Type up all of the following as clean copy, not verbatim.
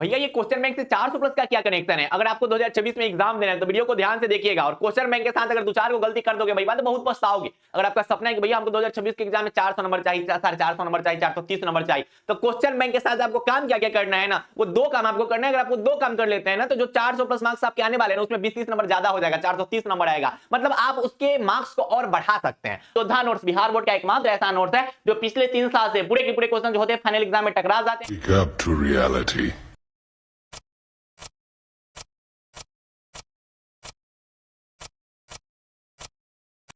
भैया ये question bank से 400 प्लस का क्या कनेक्शन है? अगर आपको 2026 में एग्जाम देना है तो वीडियो को ध्यान से देखिएगा, और क्वेश्चन बैंक के साथ अगर 2-4 को गलती कर दोगे भैया तो बहुत पछताओगे। अगर आपका सपना है कि भैया हमको 2026 के एग्जाम में 400 नंबर चाहिए, 450 नंबर चाहिए, 430 नंबर चाहिए, तो क्वेश्चन बैंक के साथ आपको काम क्या क्या करना है ना, वो 2 काम आपको करना है। अगर आपको 2 काम कर लेते हैं ना, तो जो 400 प्लस मार्क्स आपके आने वाले हैं उसमें 20-30 नंबर ज्यादा हो जाएगा, 430 नंबर आएगा, मतलब आप उसके मार्क्स को और बढ़ा सकते हैं। योद्धा नोट्स बिहार बोर्ड का एकमात्र ऐसा नोट्स है जो पिछले 3 साल से पूरे के पूरे क्वेश्चन जो होते हैं फाइनल एग्जाम में टकरा जाते हैं।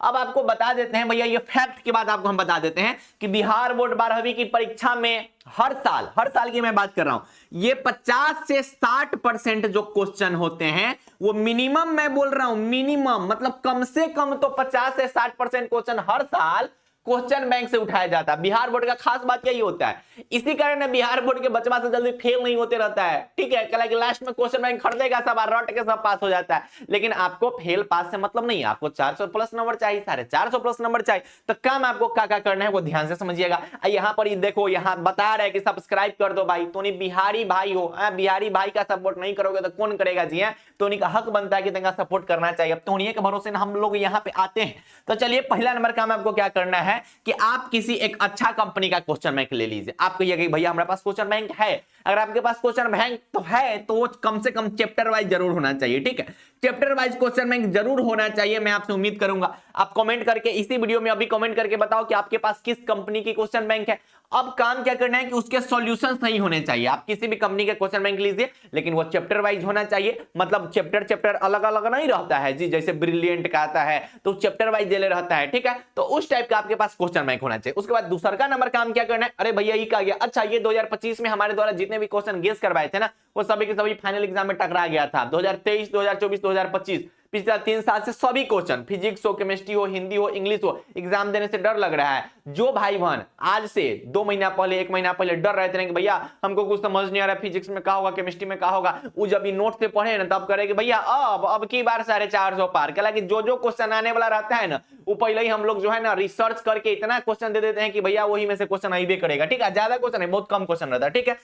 अब आपको बता देते हैं भैया, ये फैक्ट की बात आपको हम बता देते हैं कि बिहार बोर्ड 12वीं की परीक्षा में हर साल की मैं बात कर रहा हूं, ये 50 से 60% जो क्वेश्चन होते हैं वो मिनिमम, मैं बोल रहा हूं मिनिमम, मतलब कम से कम तो 50 से 60% क्वेश्चन हर साल क्वेश्चन बैंक से उठाया जाता है। बिहार बोर्ड का खास बात यही होता है, इसी कारण बिहार बोर्ड के बचवा से जल्दी फेल नहीं होते रहता है, ठीक है। कल के लास्ट में क्वेश्चन बैंक खरीदेगा सब, रट के सब पास हो जाता है। लेकिन आपको फेल पास से मतलब नहीं है, आपको 400 प्लस नंबर चाहिए, 450 प्लस नंबर चाहिए, तो काम आपको क्या करना है वो ध्यान से समझिएगा। यहाँ पर देखो, यहाँ बता रहे कि सब्सक्राइब कर दो भाई, तो बिहारी भाई हो, बिहारी भाई का सपोर्ट नहीं करोगे तो कौन करेगा जी? तो उन्हीं का हक बनता है कि तेरा सपोर्ट करना चाहिए। अब तो उन्हीं के भरोसे हम लोग यहाँ पे आते हैं। तो चलिए, पहला नंबर काम आपको क्या करना है कि आप किसी एक अच्छा कंपनी का क्वेश्चन बैंक ले लीजिए। आप कहिए कि भैया हमारे पास क्वेश्चन बैंक है, अगर आपके पास क्वेश्चन बैंक तो है तो वो कम से कम चैप्टर वाइज जरूर होना चाहिए, ठीक है। चैप्टर वाइज क्वेश्चन बैंक जरूर होना चाहिए। मैं आपसे उम्मीद करूंगा आप कमेंट करके इसी वीडियो में अभी कमेंट करके बताओ कि आपके पास किस कंपनी की क्वेश्चन बैंक है। अब काम क्या करना है कि उसके सॉल्यूशंस नहीं होने चाहिए। आप किसी भी कंपनी के क्वेश्चन बैंक लीजिए, लेकिन वो चैप्टर वाइज होना चाहिए, मतलब चैप्टर अलग अलग नहीं रहता है जी, जैसे ब्रिलियंट का आता है तो चैप्टर वाइज ले रहता है, ठीक है। तो उस टाइप का आपके पास क्वेश्चन बैंक होना चाहिए। उसके बाद दूसरा का नंबर काम क्या करना है, अरे भैया ये क्या गया, अच्छा ये 2025 में हमारे द्वारा जितने भी क्वेश्चन गेस करवाए थे ना, वो सभी के सभी फाइनल एग्जाम में टकरा गया था। 2023, 2024, 2025 पिछला 3 साल से सभी क्वेश्चन, फिजिक्स हो, केमिस्ट्री हो, हिंदी हो, इंग्लिश हो, एग्जाम देने से डर लग रहा है। जो भाई बहन आज से 2 महीना पहले, 1 महीना पहले डर रहे थे कि भैया हमको कुछ समझ नहीं आ रहा, फिजिक्स में क्या होगा, केमिस्ट्री में क्या होगा, वो जब नोट से पढ़े ना तब करे कि भैया अब की बार 450 पार। क्या कि जो क्वेश्चन आने वाला रहता है ना, वो पहले ही हम लोग जो है ना रिसर्च करके इतना क्वेश्चन दे देते हैं कि भैया वही में से क्वेश्चन आइबे करेगा, ठीक है। ज्यादा क्वेश्चन है, बहुत कम क्वेश्चन रहता है, ठीक है।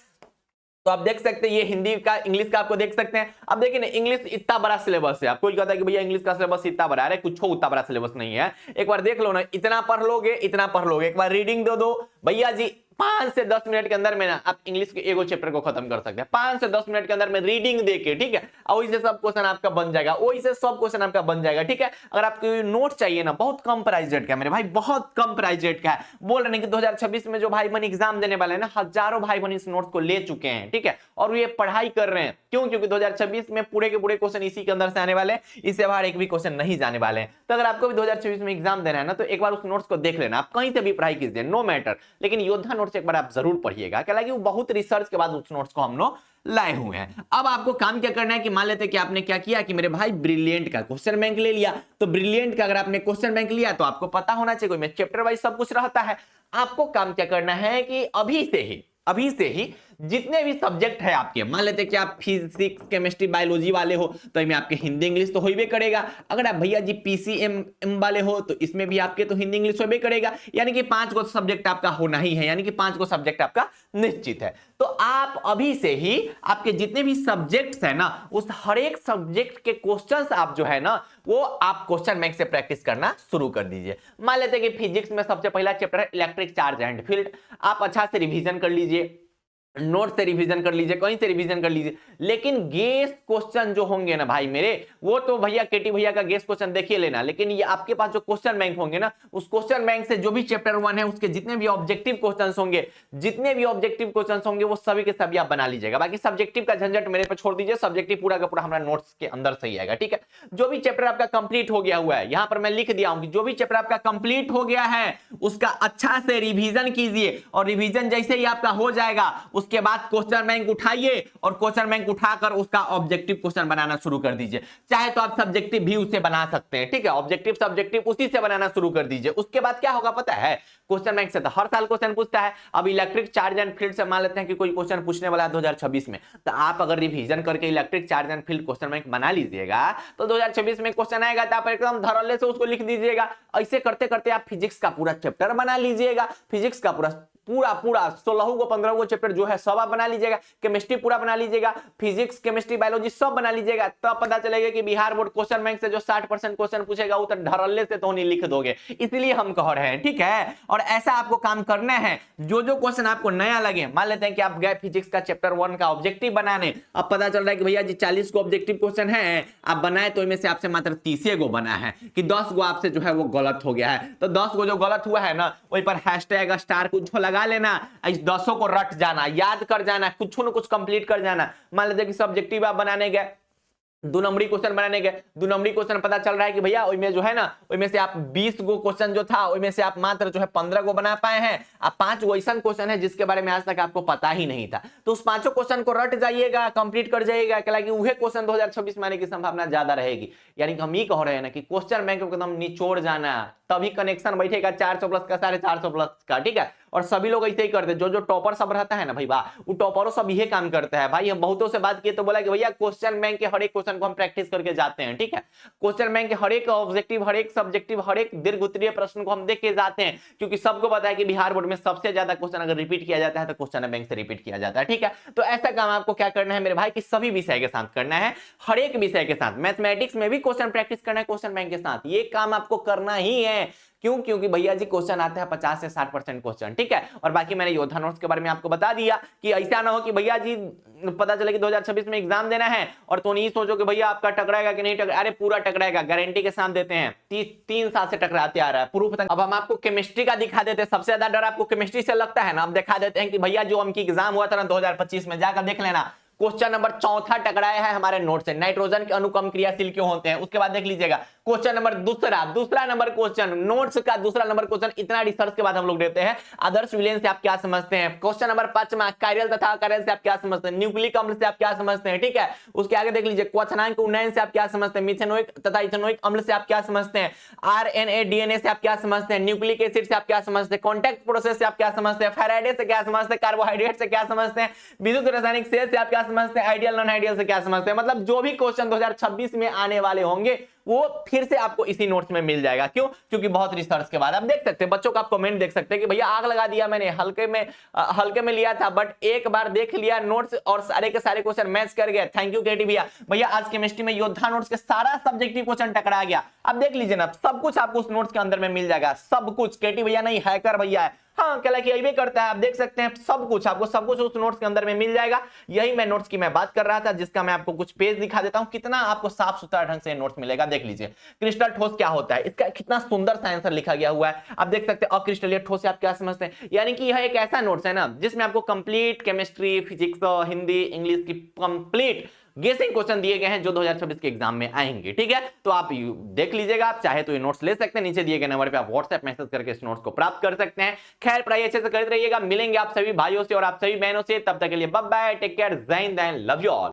तो आप देख सकते हैं ये हिंदी का, इंग्लिश का आपको देख सकते हैं। अब देखिए ना, इंग्लिश इतना बड़ा सिलेबस है, आपको कहता है कि भैया इंग्लिश का सिलेबस इतना बड़ा है, कुछ उतना बड़ा सिलेबस नहीं है। एक बार देख लो ना, इतना पढ़ लोगे, एक बार रीडिंग दे दो भैया जी, 5 से 10 मिनट के अंदर में ना आप इंग्लिश के एगो चैप्टर को खत्म कर सकते हैं, 5 से 10 मिनट के अंदर में रीडिंग देके, ठीक है। और वही से सब क्वेश्चन आपका बन जाएगा, वही से सब क्वेश्चन आपका बन जाएगा, ठीक है। अगर आपको नोट चाहिए ना, बहुत कम प्राइस रेट का मेरे भाई, बहुत कम प्राइस रेट का है। बोल रहे हैं कि 2026 में जो भाई बहन एग्जाम देने वाले हैं ना, हजारों भाई बहन इस नोट को ले चुके हैं, ठीक है, और ये पढ़ाई कर रहे हैं। क्यों? क्योंकि 2026 में पूरे के पूरे क्वेश्चन इसी के अंदर से आने वाले हैं, इससे बाहर एक भी क्वेश्चन नहीं जाने वाले हैं। तो अगर आपको भी 2026 में एग्जाम देना है ना, तो एक बार उस नोट्स को देख लेना, आप कहीं से भी पढ़ाई कीजिए, नो मैटर, लेकिन योद्धा नोट्स एक बार आप जरूर पढ़िएगा। क्या लगे, वो बहुत रिसर्च के बाद उस नोट्स को हम लोग लाए हुए हैं। अब आपको काम क्या करना है कि मान लेते हैं कि आपने क्या किया कि मेरे भाई ब्रिलियंट का क्वेश्चन बैंक ले लिया, तो ब्रिलियंट का अगर आपने क्वेश्चन बैंक लिया तो आपको पता होना चाहिए, कोई में चैप्टर वाइज सब कुछ रहता है। आपको काम क्या करना है कि अभी से ही जितने भी सब्जेक्ट है आपके, मान लेते हैं कि आप फिजिक्स, केमिस्ट्री, बायोलॉजी वाले हो तो इसमें आपके हिंदी इंग्लिश तो होइबे करेगा। अगर आप भैया जी पीसीएम वाले हो तो इसमें भी आपके तो हिंदी इंग्लिश होइबे करेगा, यानी कि 5 को सब्जेक्ट आपका होना ही है, यानी कि 5 को सब्जेक्ट आपका निश्चित है। तो आप अभी से ही आपके जितने भी सब्जेक्ट्स है ना, उस हर एक सब्जेक्ट के क्वेश्चंस आप जो है ना, वो आप क्वेश्चन बैंक से प्रैक्टिस करना शुरू कर दीजिए। मान लेते हैं कि फिजिक्स में सबसे पहला चैप्टर है इलेक्ट्रिक चार्ज एंड फील्ड, आप अच्छा से रिवीजन कर लीजिए, नोट से रिवीजन कर लीजिए, कहीं से रिवीजन कर लीजिए। लेकिन गेस क्वेश्चन जो होंगे ना भाई मेरे, वो तो भैया केटी भैया का गेस क्वेश्चन देखिए लेना, लेकिन ये आपके पास जो क्वेश्चन बैंक होंगे ना, उस क्वेश्चन बैंक से जो भी चैप्टर 1 है उसके जितने भी ऑब्जेक्टिव क्वेश्चंस होंगे वो सभी के सभी आप बना लीजिएगा। बाकी सब्जेक्टिव का झंझट मेरे पे छोड़ दीजिए, सब्जेक्टिव पूरा का पूरा हमारा नोट्स के अंदर सही आएगा, ठीक है। जो भी चैप्टर आपका कंप्लीट हो गया हुआ है, यहां पर मैं लिख दिया हूं कि जो भी चैप्टर आपका कंप्लीट हो गया है उसका अच्छा से रिवीजन कीजिए, और रिवीजन जैसे ही आपका हो जाएगा उसके बाद क्वेश्चन बैंक उठाइए, और क्वेश्चन बैंक उठाकर उसका ऑब्जेक्टिव क्वेश्चन बनाना शुरू कर दीजिए। चाहे तो आप सब्जेक्टिव भी उससे बना सकते हैं, ठीक है, ऑब्जेक्टिव सब्जेक्टिव उसी से बनाना शुरू कर दीजिए। उसके बाद क्या होगा पता है, क्वेश्चन बैंक से तो हर साल क्वेश्चन पूछता है। अब इलेक्ट्रिक चार्ज एंड फील्ड से मान लेते हैं कि कोई क्वेश्चन पूछने वाला है 2026 में, तो आप अगर रिवीजन करके electric charge and field question bank बना लीजिएगा तो 2026 में क्वेश्चन आएगा तो आप एकदम धड़ल्ले से उसको लिख दीजिएगा। ऐसे करते करते आप फिजिक्स का पूरा चैप्टर बना लीजिएगा, फिजिक्स का पूरा पूरा पूरा 16 को 15 को चैप्टर जो है सब आप बना लीजिएगा, केमिस्ट्री पूरा बना लीजिएगा, फिजिक्स केमिस्ट्री बायोलॉजी सब बना लीजिएगा, तब पता चलेगा कि बिहार बोर्ड क्वेश्चन बैंक से जो 60% क्वेश्चन पूछेगा वो तो ढरल्ले से तो नहीं लिख दोगे, इसलिए हम कह रहे हैं, ठीक है। और ऐसा आपको काम करना है, जो जो क्वेश्चन आपको नया लगे, मान लेते हैं कि आप गए फिजिक्स का चैप्टर 1 का ऑब्जेक्टिव बनाने, अब पता चल रहा है कि भैया जी 40 को ऑब्जेक्टिव क्वेश्चन है, आप बनाए तो इनमें से आपसे मात्र 30 गो बना है, कि 10 गो आपसे जो है वो गलत हो गया है, तो 10 गो जो गलत हुआ है ना वहीं पर हैशटैग स्टार कुछ लगा लेना, इस 10 को रट जाना, याद कर जाना, कुछ न कुछ कंप्लीट कर जाना। मान लीजिए कि सब्जेक्टिव आप बनाने गए, 2 नंबरी क्वेश्चन बनाने गए, 2 नंबरी क्वेश्चन पता चल रहा है कि भैया उसमें जो है ना, उसमें से आप 20 गो क्वेश्चन जो था उसमें से आप मात्र जो है 15 गो बना पाए हैं, आप 5 गो ऐसा क्वेश्चन है जिसके बारे में आज तक आपको पता ही नहीं था, तो उस 5 क्वेश्चन को रट जाइएगा, कंप्लीट कर जाइएगा, हालांकि वह क्वेश्चन 2026 में आने की संभावना ज्यादा रहेगी। यानी कि हम ये कह रहे हैं ना कि क्वेश्चन बैंक को एकदम निचोड़ जाना, तभी कनेक्शन बैठेगा 400 प्लस का 450 प्लस का, ठीक है। और सभी लोग ऐसे ही करते हैं, जो जो टॉपर सब रहता है ना भाई वाह, वो टॉपरों सब यही काम करता है भाई। हम बहुतों से बात किए तो बोला कि भैया क्वेश्चन बैंक के हर एक क्वेश्चन को हम प्रैक्टिस करके जाते हैं, ठीक है। क्वेश्चन बैंक के हर एक ऑब्जेक्टिव, हर एक सब्जेक्टिव, हर एक दीर्घ उत्तरीय प्रश्न को हम देख के जाते हैं, क्योंकि सबको पता है कि बिहार बोर्ड में सबसे ज्यादा क्वेश्चन अगर रिपीट किया जाता है तो क्वेश्चन बैंक से रिपीट किया जाता है, ठीक है। तो ऐसा काम आपको क्या करना है मेरे भाई, कि सभी विषय के साथ करना है, हर एक विषय के साथ, मैथमेटिक्स में भी क्वेश्चन प्रैक्टिस करना है क्वेश्चन बैंक के साथ, ये काम आपको करना ही है। क्यों? क्योंकि भैया जी क्वेश्चन आते हैं 50 से 60% क्वेश्चन, ठीक है। और बाकी मैंने योद्धा नोट्स के बारे में आपको बता दिया कि ऐसा ना हो कि भैया जी पता चले कि 2026 में एग्जाम देना है और तो नहीं सोचो कि भैया आपका टकराएगा कि नहीं टकराएगा, अरे पूरा टकराएगा, गारंटी के साथ देते हैं, 3 साल से टकराते आ रहा है प्रूफ तक। अब हम आपको केमिस्ट्री का दिखा देते हैं, सबसे ज्यादा डर आपको केमिस्ट्री से लगता है ना, अब दिखा देते हैं कि भैया जो हमकी एग्जाम हुआ था ना 2025 में, जाकर देख लेना, क्वेश्चन नंबर 4 टकराया है हमारे नोट से, नाइट्रोजन के अणु कम क्रियाशील क्यों होते हैं। उसके बाद देख लीजिएगा क्वेश्चन नंबर दूसरा नंबर क्वेश्चन, नोट्स का दूसरा नंबर क्वेश्चन, इतना रिसर्च के बाद हम लोग देते हैं। आदर्श विलयन से आप क्या समझते हैं, क्वेश्चन नंबर 5 कायरल तथा अकार्यल से आप क्या समझते हैं, न्यूक्लिक अम्ल से आप क्या समझते हैं, ठीक है। उसके आगे देख लीजिए क्वथनांक उन्नयन से आप क्या समझते हैं, मिथेनोइक तथा इथेनोइक अम्ल से आप क्या समझते हैं, आरएनए डीएनए से आप क्या समझते हैं, न्यूक्लिक एसिड से आप क्या समझते हैं, कॉन्टैक्ट प्रोसेस से आप क्या समझते हैं, फैराडे से क्या समझते हैं, कार्बोहाइड्रेट से क्या समझते हैं, विद्युत रासायनिक सेल से आप क्या समझते हैं, आइडियल नॉन आइडियल से क्या समझते हैं। मतलब जो भी क्वेश्चन 2026 में आने वाले होंगे वो फिर से आपको इसी नोट्स में मिल जाएगा। क्यों? क्योंकि बहुत रिसर्च के बाद आप देख सकते हैं, बच्चों का आप कमेंट देख सकते हैं कि भैया आग लगा दिया मैंने, हल्के में लिया था बट एक बार देख लिया नोट्स और सारे के सारे क्वेश्चन मैच कर गए। थैंक यू केटी भैया। भैया आज केमिस्ट्री में योद्धा नोट्स के सारा सब्जेक्टिव क्वेश्चन टकरा गया। अब देख लीजिए ना, सब कुछ आपको उस नोट्स के अंदर में मिल जाएगा, सब कुछ। केटी भैया नहीं, हैकर भैया है, हाँ क्या कि यही करता है। आप देख सकते हैं सब कुछ आपको, सब कुछ उस नोट्स के अंदर में मिल जाएगा। यही मैं नोट्स की मैं बात कर रहा था, जिसका मैं आपको कुछ पेज दिखा देता हूं, कितना आपको साफ सुथरा ढंग से नोट्स मिलेगा। देख लीजिए क्रिस्टल ठोस क्या होता है, इसका कितना सुंदर सा आंसर लिखा गया हुआ है। आप देख सकते हैं अक्रिस्टलीय ठोस से आप क्या समझते हैं। यानी कि यह एक ऐसा नोट्स है ना जिसमें आपको complete chemistry, physics, Hindi, English की कंप्लीट गेसिंग क्वेश्चन दिए गए हैं जो 2026 के एग्जाम में आएंगे, ठीक है। तो आप देख लीजिएगा, आप चाहे तो ये नोट्स ले सकते हैं, नीचे दिए गए नंबर पे आप व्हाट्सएप मैसेज करके इस नोट्स को प्राप्त कर सकते हैं। खैर पढ़ाई अच्छे से करते रहिएगा, मिलेंगे आप सभी भाइयों से और आप सभी बहनों से, तब तक के लिए बाय बाय, टेक केयर, जय हिंद, लव यू ऑल।